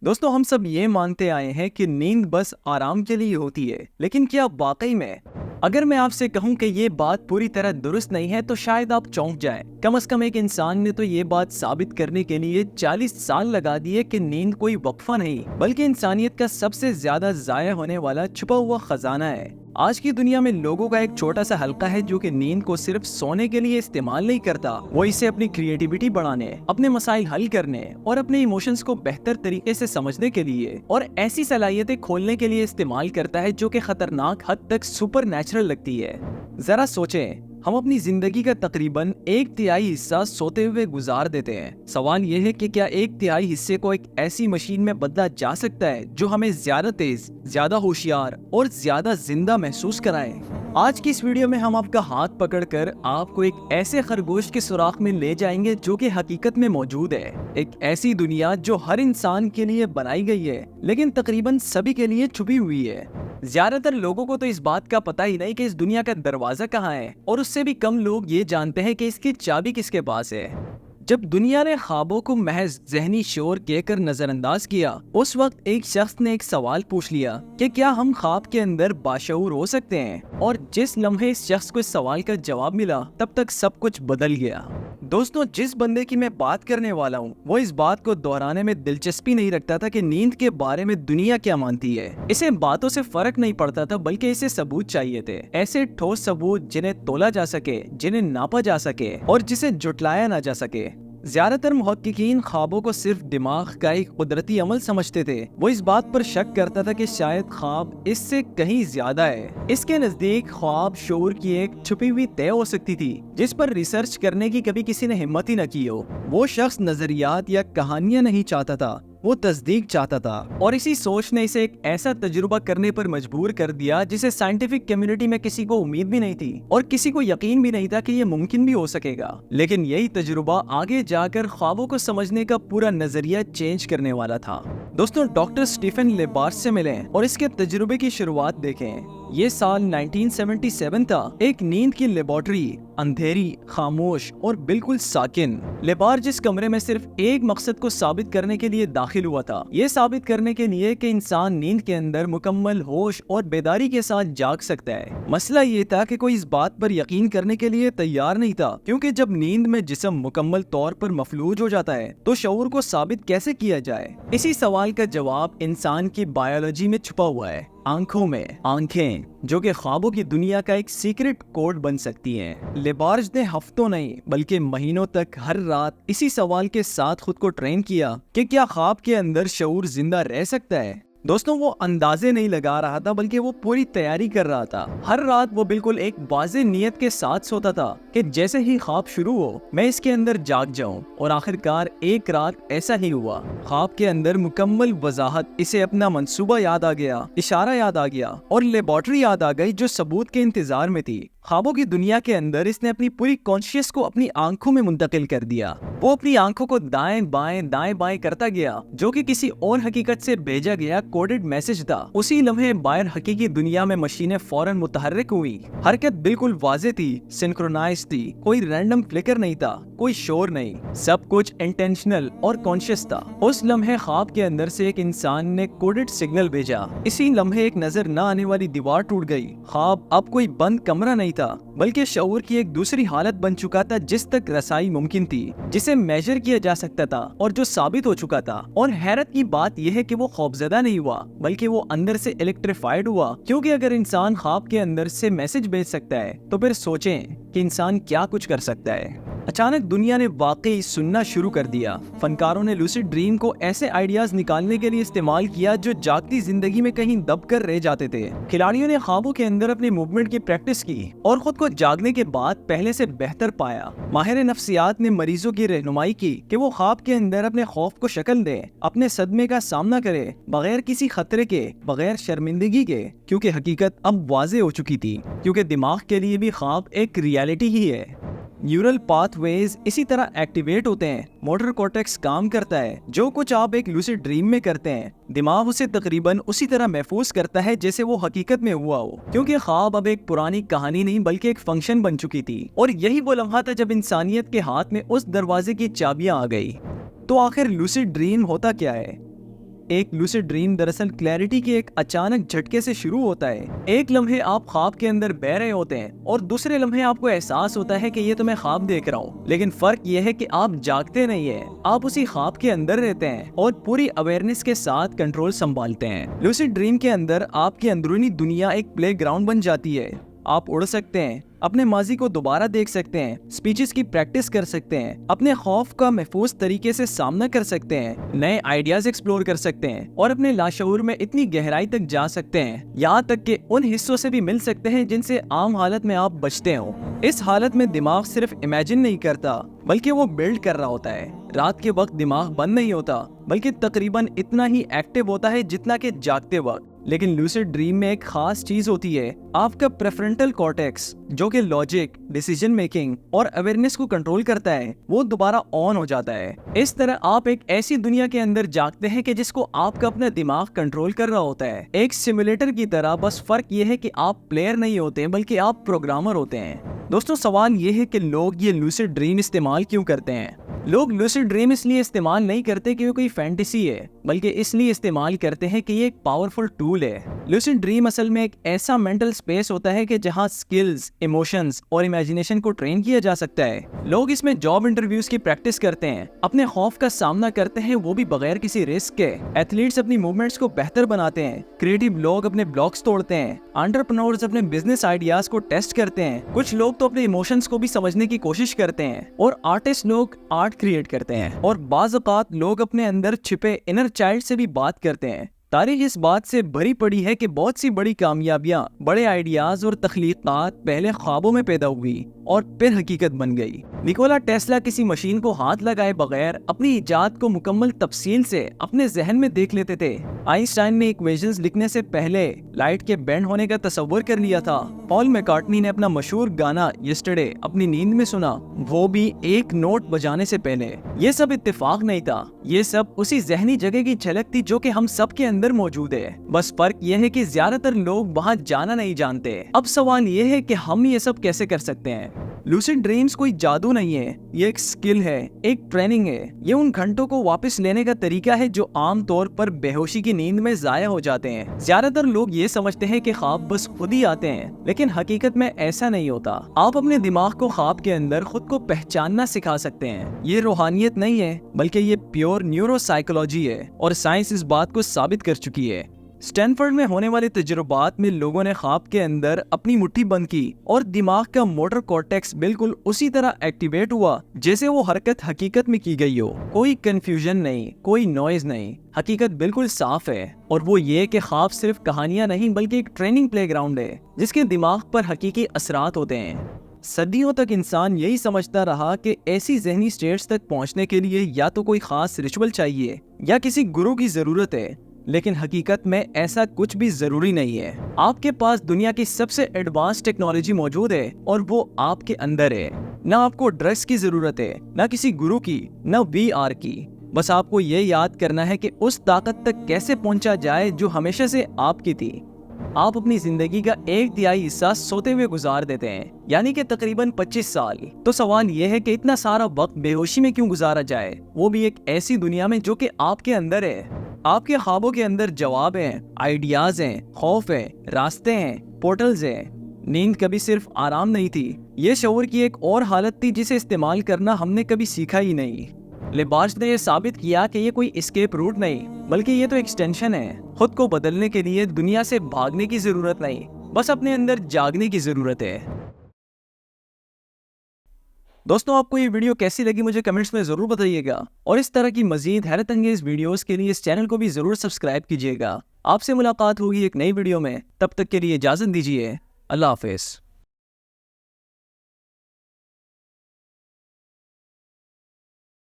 दोस्तों, हम सब ये मानते आए हैं कि नींद बस आराम के लिए होती है, लेकिन क्या वाकई में? अगर मैं आपसे कहूं कि ये बात पूरी तरह दुरुस्त नहीं है तो शायद आप चौंक जाएं। कम से कम एक इंसान ने तो ये बात साबित करने के लिए 40 साल लगा दिए कि नींद कोई वक्फा नहीं बल्कि इंसानियत का सबसे ज्यादा जाया होने वाला छुपा हुआ खजाना है। आज की दुनिया में लोगों का एक छोटा सा हल्का है जो कि नींद को सिर्फ सोने के लिए इस्तेमाल नहीं करता, वो इसे अपनी क्रिएटिविटी बढ़ाने, अपने मसाइल हल करने और अपने इमोशंस को बेहतर तरीके से समझने के लिए और ऐसी सलाहियतें खोलने के लिए इस्तेमाल करता है जो कि खतरनाक हद तक सुपर नेचुरल लगती है। जरा सोचें, हम अपनी जिंदगी का तकरीबन 1/3 हिस्सा सोते हुए गुजार देते हैं। सवाल यह है कि क्या 1/3 हिस्से को एक ऐसी मशीन में बदला जा सकता है जो हमें ज्यादा तेज, ज्यादा होशियार और ज्यादा जिंदा महसूस कराए? आज की इस वीडियो में हम आपका हाथ पकड़कर आपको एक ऐसे खरगोश के सुराख में ले जाएंगे जो कि हकीकत में मौजूद है। एक ऐसी दुनिया जो हर इंसान के लिए बनाई गई है लेकिन तकरीबन सभी के लिए छुपी हुई है। ज्यादातर लोगों को तो इस बात का पता ही नहीं कि इस दुनिया का दरवाजा कहाँ है, और उससे भी कम लोग ये जानते हैं कि इसकी चाबी किसके पास है। जब दुनिया ने ख्वाबों को महज जहनी शोर कहकर नजरअंदाज किया, उस वक्त एक शख्स ने एक सवाल पूछ लिया कि क्या हम ख्वाब के अंदर बाशऊर हो सकते हैं? और जिस लम्हे इस शख्स को इस सवाल का जवाब मिला, तब तक सब कुछ बदल गया। दोस्तों, जिस बंदे की मैं बात करने वाला हूँ वो इस बात को दोहराने में दिलचस्पी नहीं रखता था कि नींद के बारे में दुनिया क्या मानती है। इसे बातों से फर्क नहीं पड़ता था, बल्कि इसे सबूत चाहिए थे, ऐसे ठोस सबूत जिन्हें तोला जा सके, जिन्हें नापा जा सके और जिसे जुटलाया ना जा सके। ज्यादातर मुहक्किकीन ख्वाबों को सिर्फ दिमाग का एक कुदरती अमल समझते थे। वो इस बात पर शक करता था कि शायद ख्वाब इससे कहीं ज्यादा है। इसके नजदीक ख्वाब शऊर की एक छुपी हुई तय हो सकती थी जिस पर रिसर्च करने की कभी किसी ने हिम्मत ही न की हो। वो शख्स नजरियात या कहानियां नहीं चाहता था, वो तस्दीक चाहता था, और इसी सोच ने इसे एक ऐसा तजुर्बा करने पर मजबूर कर दिया जिसे साइंटिफिक कम्युनिटी में किसी को उम्मीद भी नहीं थी और किसी को यकीन भी नहीं था कि ये मुमकिन भी हो सकेगा। लेकिन यही तजुर्बा आगे जाकर ख्वाबों को समझने का पूरा नजरिया चेंज करने वाला था। दोस्तों, डॉक्टर स्टीफन लेबार्ज से मिलें और इसके तजुर्बे की शुरुआत देखें। ये साल 1977 था। एक नींद की लेबोरेटरी, अंधेरी, खामोश और बिल्कुल साकिन। लेबार्ज इस कमरे में सिर्फ एक मकसद को साबित करने के लिए दाखिल हुआ था, ये साबित करने के लिए कि इंसान नींद के अंदर मुकम्मल होश और बेदारी के साथ जाग सकता है। मसला ये था कि कोई इस बात पर यकीन करने के लिए तैयार नहीं था, क्योंकि जब नींद में जिस्म मुकम्मल तौर पर मफलूज हो जाता है तो शऊर को साबित कैसे किया जाए? इसी सवाल का जवाब इंसान की बायोलॉजी में छुपा हुआ है, आंखों में। आंखें जो कि ख्वाबों की दुनिया का एक सीक्रेट कोड बन सकती हैं। लेबार्ज ने हफ्तों नहीं बल्कि महीनों तक हर रात इसी सवाल के साथ खुद को ट्रेन किया कि क्या ख्वाब के अंदर शऊर जिंदा रह सकता है। दोस्तों, वो अंदाजे नहीं लगा रहा था बल्कि वो पूरी तैयारी कर रहा था। हर रात वो बिल्कुल एक वाज़ेह नियत के साथ सोता था कि जैसे ही ख्वाब शुरू हो मैं इसके अंदर जाग जाऊं, और आखिरकार एक रात ऐसा ही हुआ। ख्वाब के अंदर मुकम्मल वजाहत, इसे अपना मंसूबा याद आ गया, इशारा याद आ गया और लेबोरेटरी याद आ गई जो सबूत के इंतजार में थी। ख्वाबों की दुनिया के अंदर इसने अपनी पूरी कॉन्शियस को अपनी आंखों में मुंतकिल कर दिया। वो अपनी आंखों को दाएं बाएं करता गया, जो कि किसी और हकीकत से भेजा गया कोडेड मैसेज था। उसी लम्हे बाहर हकीकी दुनिया में मशीनें फौरन मुतहर्रिक हुई। हरकत बिल्कुल वाज़ेह थी, सिंक्रोनाइज थी, कोई रैंडम फ्लिकर नहीं था, कोई शोर नहीं, सब कुछ इंटेंशनल और कॉन्शियस था। उस लम्हे ख्वाब के अंदर से एक इंसान ने कोडेड सिग्नल भेजा। इसी लम्हे एक नजर न आने वाली दीवार टूट गई। ख्वाब अब कोई बंद कमरा नहीं था, बल्कि शऊर की एक दूसरी हालत बन चुका था जिस तक रसाई मुमकिन थी, जिसे मेजर किया जा सकता था और जो साबित हो चुका था। और हैरत की बात यह है कि वो खौफजदा नहीं हुआ, बल्कि वो अंदर से इलेक्ट्रीफाइड हुआ, क्योंकि अगर इंसान ख्वाब के अंदर से मैसेज भेज सकता है तो फिर सोचें कि इंसान क्या कुछ कर सकता है। अचानक दुनिया ने वाकई सुनना शुरू कर दिया। फनकारों ने लूसिड ड्रीम को ऐसे आइडियाज निकालने के लिए इस्तेमाल किया जो जागती जिंदगी में कहीं दब कर रह जाते थे। खिलाड़ियों ने ख्वाबों के अंदर अपने मूवमेंट की प्रैक्टिस की और खुद को जागने के बाद पहले से बेहतर पाया। माहिर नफ्सियात ने मरीजों की रहनुमाई की कि वो ख्वाब के अंदर अपने खौफ को शक्ल दे, अपने सदमे का सामना करे बगैर किसी खतरे के, बगैर शर्मिंदगी के, क्योंकि हकीकत अब वाज़ेह हो चुकी थी, क्योंकि दिमाग के लिए भी ख्वाब एक रियलिटी ही है। न्यूरल पाथवेज इसी तरह एक्टिवेट होते हैं, मोटर कॉर्टेक्स काम करता है। जो कुछ आप एक लूसिड ड्रीम में करते हैं, दिमाग उसे तकरीबन उसी तरह महफूज करता है जैसे वो हकीकत में हुआ हो, क्योंकि ख्वाब अब एक पुरानी कहानी नहीं बल्कि एक फंक्शन बन चुकी थी। और यही वो लम्हा था जब इंसानियत के हाथ में उस दरवाजे की चाबियां आ गई। तो आखिर लूसिड ड्रीम होता क्या है? ایک लूसिड ड्रीम दरअसल क्लैरिटी के एक अचानक झटके से शुरू होता है। एक लम्हे आप ख्वाब के अंदर बह रहे होते हैं और दूसरे लम्हे आपको एहसास होता है कि ये तो मैं ख्वाब देख रहा हूँ, लेकिन फर्क ये है कि आप जागते नहीं है, आप उसी ख्वाब के अंदर रहते हैं और पूरी अवेयरनेस के साथ कंट्रोल संभालते हैं। लूसिड ड्रीम के अंदर आपकी अंदरूनी दुनिया एक प्ले ग्राउंड बन जाती है। आप उड़ सकते हैं, अपने माजी को दोबारा देख सकते हैं, स्पीचेस की प्रैक्टिस कर सकते हैं, अपने खौफ का महफूज तरीके से सामना कर सकते हैं, नए आइडियाज एक्सप्लोर कर सकते हैं और अपने लाशऊर में इतनी गहराई तक जा सकते हैं, यहाँ तक कि उन हिस्सों से भी मिल सकते हैं जिनसे आम हालत में आप बचते हो। इस हालत में दिमाग सिर्फ इमेजिन नहीं करता बल्कि वो बिल्ड कर रहा होता है। रात के वक्त दिमाग बंद नहीं होता बल्कि तकरीबन इतना ही एक्टिव होता है जितना कि जागते वक्त। लेकिन लूसिड ड्रीम में एक खास चीज होती है, आपका प्रेफ्रंटल कॉर्टेक्स जो कि लॉजिक, डिसीजन मेकिंग और अवेयरनेस को कंट्रोल करता है, वो दोबारा ऑन हो जाता है। इस तरह आप एक ऐसी दुनिया के अंदर जागते हैं कि जिसको आपका अपना दिमाग कंट्रोल कर रहा होता है, एक सिमुलेटर की तरह। बस फर्क ये है कि आप प्लेयर नहीं होते बल्कि आप प्रोग्रामर होते हैं। दोस्तों, सवाल ये है कि लोग ये लूसिड ड्रीम इस्तेमाल क्यों करते हैं? लोग लूसिड ड्रीम इसलिए इस्तेमाल नहीं करते कि वो कोई फैंटेसी है, बल्कि इसलिए इस्तेमाल करते हैं कि ये एक पावरफुल टूल है। लूसिड ड्रीम असल में एक ऐसा मेंटल स्पेस होता है कि जहां स्किल्स, इमोशंस और इमेजिनेशन को ट्रेन किया जा सकता है। लोग इसमें जॉब इंटरव्यूज की प्रैक्टिस करते हैं, अपने खौफ का सामना करते हैं, वो भी बगैर किसी रिस्क के। एथलीट्स अपनी मूवमेंट्स को बेहतर बनाते हैं, क्रिएटिव लोग अपने ब्लॉक्स तोड़ते हैं, एंटरप्रेन्योर्स अपने बिजनेस आइडियाज को टेस्ट करते हैं, कुछ लोग तो अपने इमोशंस को भी समझने की कोशिश करते हैं, और आर्टिस्ट लोग आर्ट क्रिएट करते हैं, और बाज़ औक़ात लोग अपने अंदर छिपे इनर चाइल्ड से भी बात करते हैं। तारीख इस बात से भरी पड़ी है कि बहुत सी बड़ी कामयाबियां, बड़े आइडियाज और तख्लीकात पहले ख्वाबों में पैदा हुई और फिर हकीकत बन गई। निकोला टेस्ला किसी मशीन को हाथ लगाए बगैर अपनी इजाद को मुकम्मल तफसील से अपने जहन में देख लेते थे। आइंस्टाइन ने इक्वेशंस लिखने से पहले लाइट के बेंड होने का तस्वर कर लिया था। पॉल मैकार्टनी ने अपना मशहूर गाना यस्टरडे अपनी नींद में सुना, वो भी एक नोट बजाने से पहले। ये सब इत्तेफाक नहीं था, ये सब उसी जहनी जगह की झलक थी जो कि हम सब के अंदर मौजूद है। बस फर्क ये है कि ज्यादातर लोग वहाँ जाना नहीं जानते। अब सवाल ये है कि हम ये सब कैसे कर सकते हैं? लूसिड ड्रीम्स कोई जादू नहीं है, ये एक स्किल है, एक ट्रेनिंग है। ये उन घंटों को वापस लेने का तरीका है जो आम तौर पर बेहोशी की नींद में जाया हो जाते हैं। ज्यादातर लोग ये समझते हैं कि ख्वाब बस खुद ही आते हैं, लेकिन हकीकत में ऐसा नहीं होता। आप अपने दिमाग को ख्वाब के अंदर खुद को पहचानना सिखा सकते हैं। ये रूहानियत नहीं है बल्कि ये प्योर न्यूरोसाइकोलॉजी है, और साइंस इस बात को साबित कर चुकी है। स्टैनफोर्ड में होने वाले तजुर्बात में लोगों ने ख्वाब के अंदर अपनी मुट्ठी बंद की और दिमाग का मोटर कॉर्टेक्स बिल्कुल उसी तरह एक्टिवेट हुआ जैसे वो हरकत हकीकत में की गई हो। कोई कंफ्यूजन नहीं, कोई नॉइज नहीं, हकीकत बिल्कुल साफ है। और वो ये कि ख्वाब सिर्फ कहानियां नहीं बल्कि एक ट्रेनिंग प्लेग्राउंड है जिसके दिमाग पर हकीकी असरात होते हैं। सदियों तक इंसान यही समझता रहा कि ऐसी जहनी स्टेट्स तक पहुंचने के लिए या तो कोई खास रिचुअल चाहिए या किसी गुरु की जरूरत है, लेकिन हकीकत में ऐसा कुछ भी जरूरी नहीं है। आपके पास दुनिया की सबसे एडवांस टेक्नोलॉजी मौजूद है और वो आपके अंदर है। ना आपको ड्रग्स की जरूरत है, ना किसी गुरु की, ना VR की। बस आपको ये याद करना है कि उस ताकत तक कैसे पहुंचा जाए जो हमेशा से आपकी थी। आप अपनी जिंदगी का 1/3 हिस्सा सोते हुए गुजार देते हैं, यानी कि तकरीबन 25 साल। तो सवाल यह है कि इतना सारा वक्त बेहोशी में क्यों गुजारा जाए, वो भी एक ऐसी दुनिया में जो कि आपके अंदर है। आपके ख्वाबों के अंदर जवाब हैं, आइडियाज हैं, खौफ है, रास्ते हैं, पोर्टल्स हैं। नींद कभी सिर्फ आराम नहीं थी, ये शऊर की एक और हालत थी जिसे इस्तेमाल करना हमने कभी सीखा ही नहीं। लिबार्ज ने यह साबित किया कि ये कोई एस्केप रूट नहीं बल्कि ये तो एक्सटेंशन है। खुद को बदलने के लिए दुनिया से भागने की जरूरत नहीं, बस अपने अंदर जागने की जरूरत है। दोस्तों, आपको ये वीडियो कैसी लगी मुझे कमेंट्स में जरूर बताइएगा, और इस तरह की मजीद हैरत अंगेज वीडियोस के लिए इस चैनल को भी जरूर सब्सक्राइब कीजिएगा। आपसे मुलाकात होगी एक नई वीडियो में, तब तक के लिए इजाजत दीजिए। अल्लाह हाफिज।